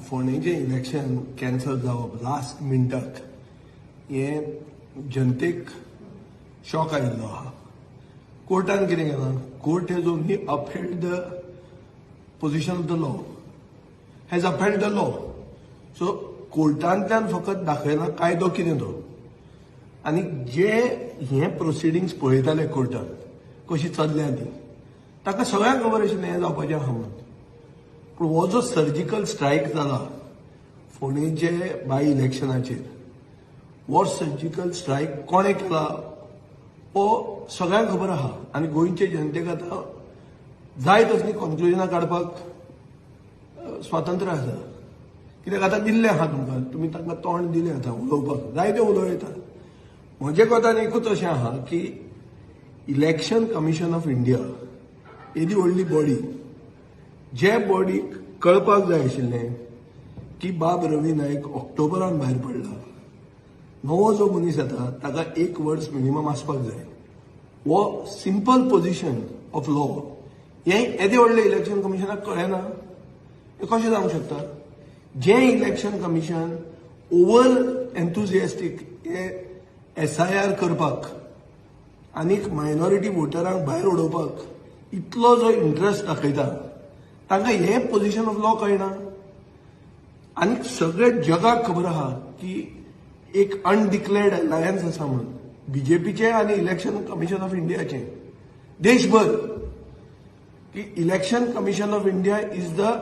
फोंडेचें election cancel जावप last मिनटाक हे जनतेक शॉक आयिल्लो आहा. कोर्टान कितें केलां? Court has only upheld the position of the law, has upheld the law. So कोर्टांतल्यान फकत दाखयला कायदो कितें तो, आनी जे हे प्रोसिडींग्स पळयताले कोर्टान कशी चल्ल्या ती ताका सगळ्यांक खबर आशिल्लें हें जावपाचें आहा म्हणून. पूण हो जो सर्जिकल स्ट्रायक जाला फोंडेचे बाय इलेक्शनाचेर, हो सर्जिकल स्ट्रायक कोणें केला हो सगळ्यांक खबर आहा. आनी गोंयचे जनतेक आतां जाय तसली कन्क्लुजनां काडपाक स्वातंत्र्य आसा. कित्याक आतां दिल्लें आहा तुमकां, तुमी तांकां तोंड दिलें आतां उलोवपाक, जाय तें उलोव येता. म्हजें कोतान एकूच अशें आहा की इलेक्शन कमिशन ऑफ इंडिया येदी व्हडली बॉडी, जे बॉडीक कळपाक जाय आशिल्लें की बाब रवी नायक ऑक्टोबरान भायर पडला, नवो जो मनीस येता ताका 1 वर्स मिनिमम आसपाक जाय. हो सिंपल पोझिशन ऑफ लॉ हें येदे व्हडले इलेक्शन कमिशनाक कळना. हें कशें जावंक शकता? जें इलेक्शन कमिशन ओवर एन्थुजियास्टीक हे SIR करपाक आनीक मायनॉरिटी वोटरांक भायर उडोवपाक इतलो जो इंट्रस्ट दाखयता, तांकां हें पोझिशन ऑफ लॉ कळना. आनी सगळे जगाक खबर आहा की एक अनडिक्लेअर्ड अलायन्स आसा म्हणून BJPचें आनी इलेक्शन कमिशन ऑफ इंडियाचें देशभर, की election commission of India is the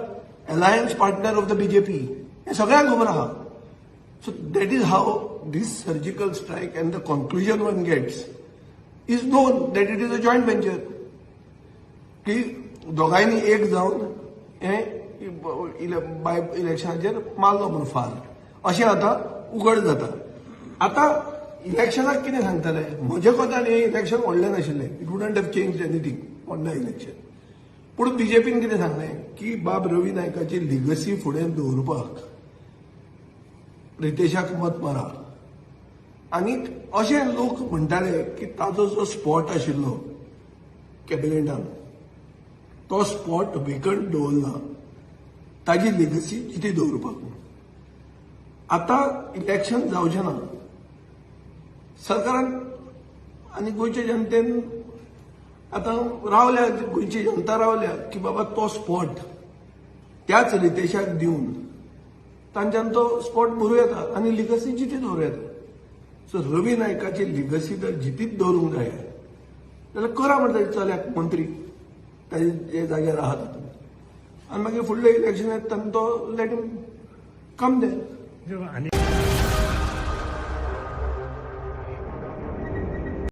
alliance partner of the BJP. हें सगळ्यांक खबर आहा. So that is how this surgical strike and the conclusion one gets is known that it is a joint venture. की दोगांयनी एक जावन हें bye इलेक्शनाचेर मारलो म्हणून फार अशें आतां उघड जाता. आतां इलेक्शनाक कितें सांगतले? म्हजे कोतान हें इलेक्शन व्हडलें नाशिल्लें, it wouldn't have change anything on the election. पूण BJPन कितें सांगलें की बाब रवी नायकाची लिगसी फुडें दवरपाक रितेशाक मत मारा. आनी अशें लोक म्हणटाले की ताजो जो स्पॉट आशिल्लो कॅबिनेटान तो स्पॉट वेकंट दवरला ताजी लिगसी कितें दवरपाक. आतां इलेक्शन जावचें ना. सरकारान आनी गोंयच्या जनतेन आतां रावल्या, गोंयची जनता रावल्या की बाबा तो स्पॉट त्याच रितेशाक दिवन तांच्यान तो स्पॉट भरूं येता आनी लिगसी जितीत दवरूं येता. सो रवी नायकाची लिगसी जर जितीत दवरूंक जाय जाल्यार करा म्हणटा चल्याक मंत्री ताजे जे जाग्यार आहा तातूंत, आनी मागीर फुडले इलेक्शन येता तेन्ना तो लेट हिम कम देर.